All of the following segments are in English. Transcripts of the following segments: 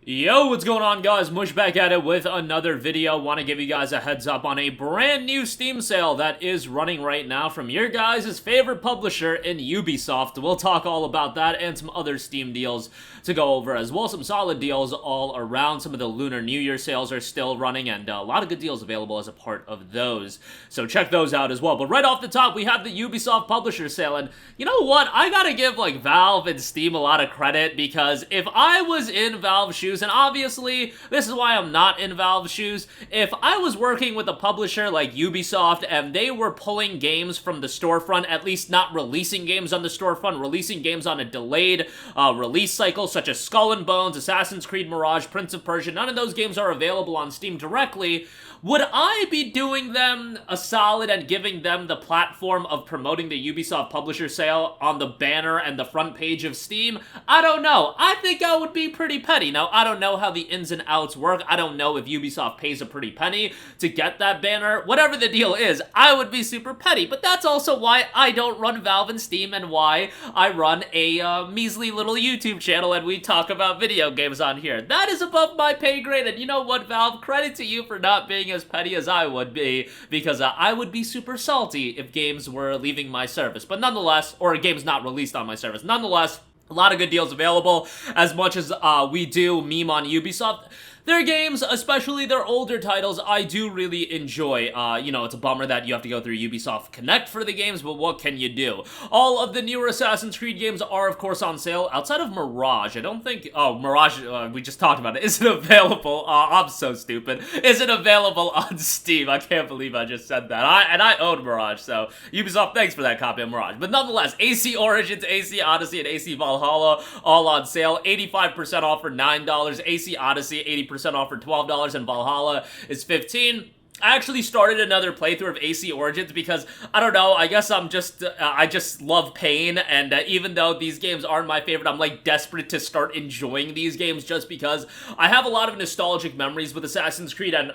Yo, what's going on, guys? Mush back at it with another video. Want to give you guys a heads up on a brand new Steam sale that is running right now from your guys' favorite publisher in Ubisoft. We'll talk all about that and some other Steam deals to go over as well. Some solid deals all around. Some of the Lunar New Year sales are still running, and a lot of good deals available as a part of those. So check those out as well. But right off the top, we have the Ubisoft publisher sale, and you know what? I gotta give Valve and Steam a lot of credit, because if I was in Valve's shoes, and obviously, this is why I'm not in Valve's shoes. If I was working with a publisher like Ubisoft and they were pulling games from the storefront, at least not releasing games on the storefront, releasing games on a delayed release cycle, such as Skull and Bones, Assassin's Creed Mirage, Prince of Persia, none of those games are available on Steam directly, would I be doing them a solid and giving them the platform of promoting the Ubisoft publisher sale on the banner and the front page of Steam? I don't know. I think I would be pretty petty. Now, I don't know how the ins and outs work. I don't know if Ubisoft pays a pretty penny to get that banner. Whatever the deal is, I would be super petty. But that's also why I don't run Valve and Steam, and why I run a measly little YouTube channel and we talk about video games on here. That is above my pay grade, and you know what, Valve? Credit to you for not being as petty as I would be, because I would be super salty if games were leaving my service. But nonetheless, or games not released on my service. Nonetheless, a lot of good deals available. As much as we do meme on Ubisoft, their games, especially their older titles, I do really enjoy. You know, it's a bummer that you have to go through Ubisoft Connect for the games, but what can you do? All of the newer Assassin's Creed games are, of course, on sale. Outside of Mirage, I don't think... Oh, Mirage, we just talked about it. Is it available? I'm so stupid. Is it available on Steam? I can't believe I just said that. I own Mirage, so Ubisoft, thanks for that copy of Mirage. But nonetheless, AC Origins, AC Odyssey, and AC Valhalla, all on sale. 85% off for $9. AC Odyssey, 80% off for $12, and Valhalla is $15. I actually started another playthrough of AC Origins because, I don't know, I guess I just love pain, and even though these games aren't my favorite, I'm desperate to start enjoying these games just because I have a lot of nostalgic memories with Assassin's Creed, and,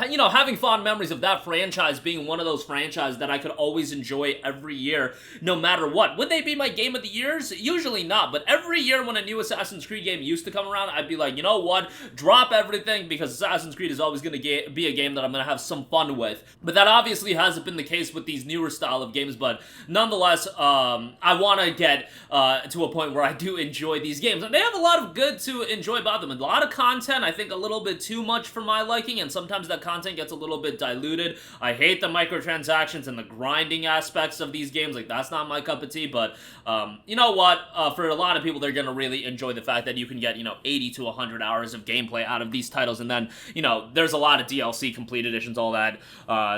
you know, having fond memories of that franchise being one of those franchises that I could always enjoy every year, no matter what. Would they be my game of the years? Usually not, but every year when a new Assassin's Creed game used to come around, I'd be like, you know what, drop everything, because Assassin's Creed is always going to be a game that I'm going to have some fun with. But that obviously hasn't been the case with these newer style of games, but nonetheless, I want to get to a point where I do enjoy these games. And they have a lot of good to enjoy about them. A lot of content, I think a little bit too much for my liking, and sometimes that content gets a little bit diluted. I hate the microtransactions and the grinding aspects of these games. That's not my cup of tea, but you know what? For a lot of people, they're going to really enjoy the fact that you can get, 80 to 100 hours of gameplay out of these titles, and then, there's a lot of DLC, complete editions, all that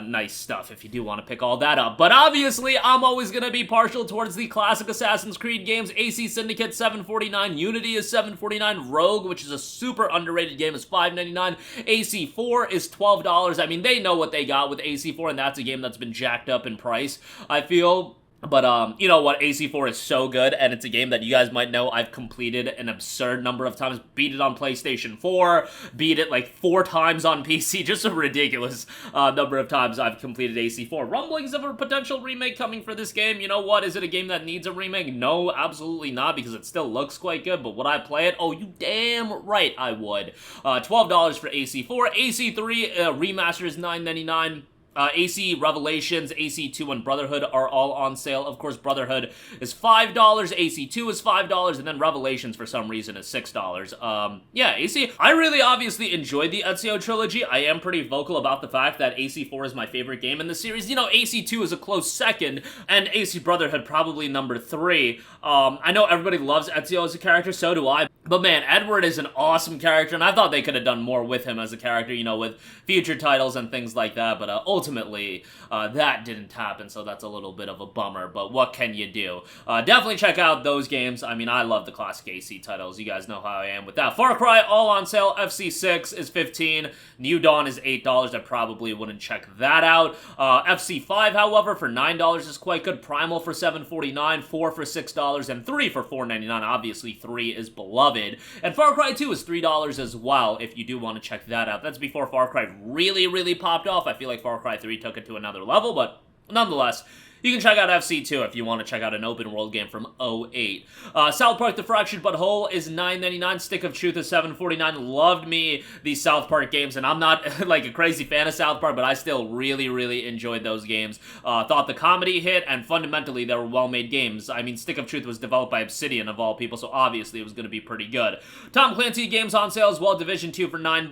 nice stuff if you do want to pick all that up. But obviously, I'm always going to be partial towards the classic Assassin's Creed games. AC Syndicate, $7.49. Unity is $7.49. Rogue, which is a super underrated game, is $5.99. AC4 is $12. I mean, they know what they got with AC4, and that's a game that's been jacked up in price, I feel. But, you know what, AC4 is so good, and it's a game that you guys might know I've completed an absurd number of times. Beat it on PlayStation 4, beat it 4 times on PC, just a ridiculous number of times I've completed AC4. Rumblings of a potential remake coming for this game. You know what, is it a game that needs a remake? No, absolutely not, because it still looks quite good, but would I play it? Oh, you damn right I would. $12 for AC4. AC3 remaster is $9.99. AC Revelations, AC2, and Brotherhood are all on sale. Of course, Brotherhood is $5, AC2 is $5, and then Revelations, for some reason, is $6. Yeah, AC, I really obviously enjoyed the Ezio trilogy. I am pretty vocal about the fact that AC4 is my favorite game in the series. AC2 is a close second, and AC Brotherhood probably number 3. I know everybody loves Ezio as a character, so do I. But man, Edward is an awesome character, and I thought they could have done more with him as a character, with future titles and things like that, but ultimately, that didn't happen, so that's a little bit of a bummer, but what can you do? Definitely check out those games. I mean, I love the classic AC titles. You guys know how I am with that. Far Cry, all on sale. FC6 is $15. New Dawn is $8. I probably wouldn't check that out. FC5, however, for $9 is quite good. Primal for $7.49, 4 for $6, and 3 for $4.99. Obviously, 3 is beloved. And Far Cry 2 is $3 as well, if you do want to check that out. That's before Far Cry really, really popped off. I feel like Far Cry 3 took it to another level, but nonetheless, You can check out FC2 if you want to check out an open world game from '08. South Park: The Fractured But Whole is $9.99. Stick of Truth is $7.49. Loved me these South Park games, and I'm not like a crazy fan of South Park, but I still really enjoyed those games. Thought the comedy hit, and fundamentally they were well-made games. I mean, Stick of Truth was developed by Obsidian of all people, so obviously it was going to be pretty good. Tom Clancy games on sale as well. Division 2 for $9.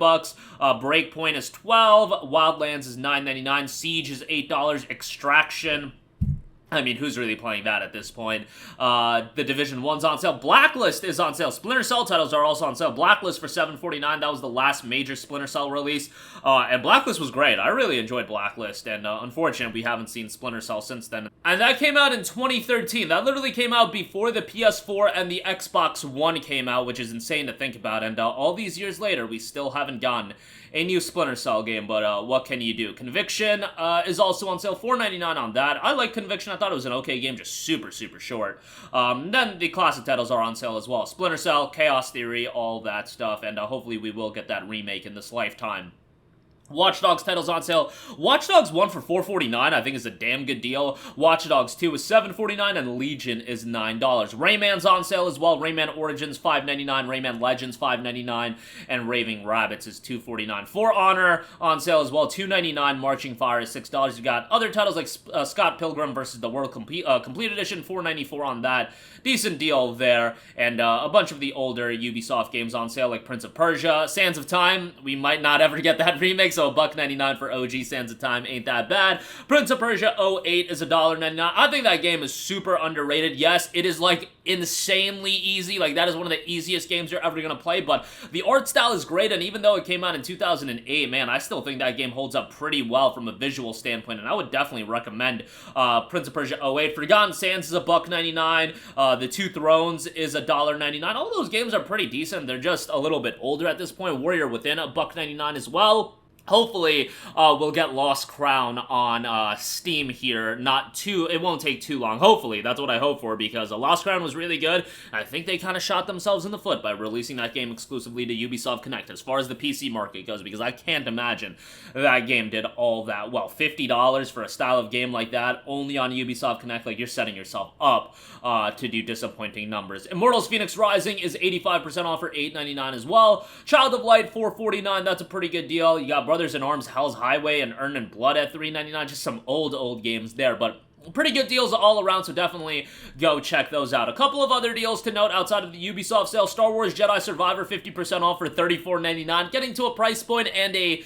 Breakpoint is $12. Wildlands is $9.99. Siege is $8. Extraction, I mean, who's really playing that at this point? The Division 1's on sale. Blacklist is on sale. Splinter Cell titles are also on sale. Blacklist for $7.49. That was the last major Splinter Cell release. And Blacklist was great. I really enjoyed Blacklist. And unfortunately, we haven't seen Splinter Cell since then. And that came out in 2013. That literally came out before the PS4 and the Xbox One came out, which is insane to think about. And all these years later, we still haven't gotten a new Splinter Cell game, but what can you do? Conviction is also on sale, $4.99 on that. I like Conviction. I thought it was an okay game, just super short. Then the classic titles are on sale as well. Splinter Cell, Chaos Theory, all that stuff, and hopefully we will get that remake in this lifetime. Watch Dogs titles on sale. Watch Dogs 1 for $4.49, I think is a damn good deal. Watch Dogs 2 is $7.49, and Legion is $9. Rayman's on sale as well. Rayman Origins $5.99, Rayman Legends $5.99, and Raving Rabbits is $2.49. For Honor on sale as well, $2.99. Marching Fire is $6. You got other titles like Scott Pilgrim versus the World Complete Edition, $4.94 on that. Decent deal there. And a bunch of the older Ubisoft games on sale, like Prince of Persia, Sands of Time. We might not ever get that remake, so $1.99 for OG Sands of Time ain't that bad. Prince of Persia 08 is $1.99. I think that game is super underrated. Yes, it is like insanely easy. Like, that is one of the easiest games you're ever gonna play, but the art style is great, and even though it came out in 2008, man, I still think that game holds up pretty well from a visual standpoint, and I would definitely recommend Prince of Persia 08. Forgotten Sands is $1.99. The Two Thrones is $1.99. All those games are pretty decent. They're just a little bit older at this point. Warrior Within, $1.99 as well. Hopefully, we'll get Lost Crown on Steam here. It won't take too long. Hopefully, that's what I hope for, because Lost Crown was really good. I think they kind of shot themselves in the foot by releasing that game exclusively to Ubisoft Connect, as far as the PC market goes, because I can't imagine that game did all that well. $50 for a style of game like that, only on Ubisoft Connect, like, you're setting yourself up to do disappointing numbers. Immortals Phoenix Rising is 85% off for $8.99 as well. Child of Light, $4.49. That's a pretty good deal. You got Brothers in Arms, Hell's Highway, and Earn in Blood at $3.99. Just some old games there, but pretty good deals all around, so definitely go check those out. A couple of other deals to note outside of the Ubisoft sale. Star Wars Jedi Survivor, 50% off for $34.99. Getting to a price point and a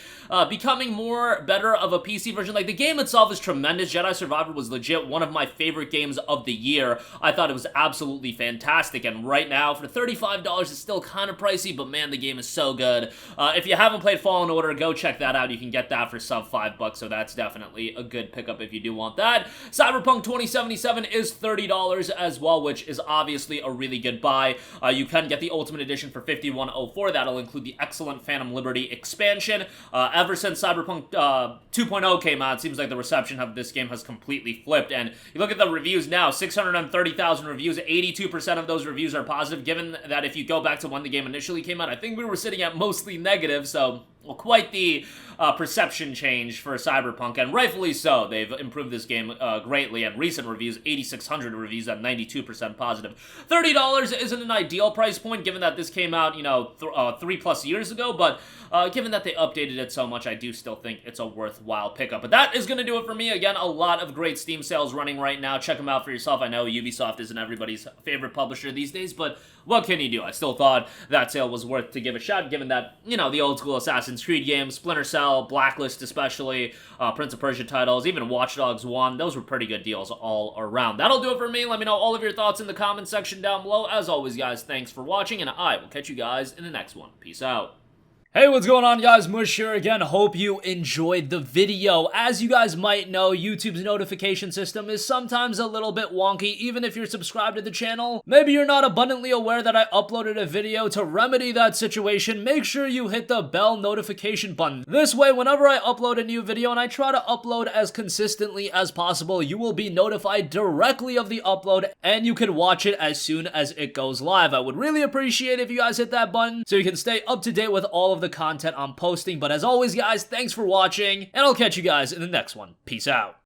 becoming more better of a PC version. Like, the game itself is tremendous. Jedi Survivor was legit one of my favorite games of the year. I thought it was absolutely fantastic, and right now, for $35, it's still kind of pricey, but man, the game is so good. If you haven't played Fallen Order, go check that out. You can get that for sub $5, so that's definitely a good pickup if you do want that. Cyberpunk 2077 is $30 as well, which is obviously a really good buy. You can get the Ultimate Edition for $51.04. That'll include the excellent Phantom Liberty expansion. Ever since Cyberpunk 2.0 came out, it seems like the reception of this game has completely flipped. And you look at the reviews now, 630,000 reviews, 82% of those reviews are positive, given that if you go back to when the game initially came out, I think we were sitting at mostly negative, so well, quite the perception change for Cyberpunk, and rightfully so. They've improved this game greatly, and recent reviews, 8,600 reviews at 92% positive. $30 isn't an ideal price point, given that this came out, 3+ years ago, but given that they updated it so much, I do still think it's a worthwhile pickup. But that is going to do it for me. Again, a lot of great Steam sales running right now. Check them out for yourself. I know Ubisoft isn't everybody's favorite publisher these days, but what can you do? I still thought that sale was worth to give a shot, given that, the old school Assassin's Creed games, Splinter Cell, Blacklist especially, Prince of Persia titles, even Watch Dogs 1, those were pretty good deals all around. That'll do it for me. Let me know all of your thoughts in the comment section down below. As always, guys, thanks for watching, and I will catch you guys in the next one. Peace out. Hey, what's going on, guys? Mush here again. Hope you enjoyed the video. As you guys might know, YouTube's notification system is sometimes a little bit wonky, even if you're subscribed to the channel. Maybe you're not abundantly aware that I uploaded a video. To remedy that situation, make sure you hit the bell notification button. This way, whenever I upload a new video, and I try to upload as consistently as possible, you will be notified directly of the upload, and you can watch it as soon as it goes live. I would really appreciate if you guys hit that button so you can stay up to date with all of the content I'm posting. But as always, guys, thanks for watching, and I'll catch you guys in the next one. Peace out.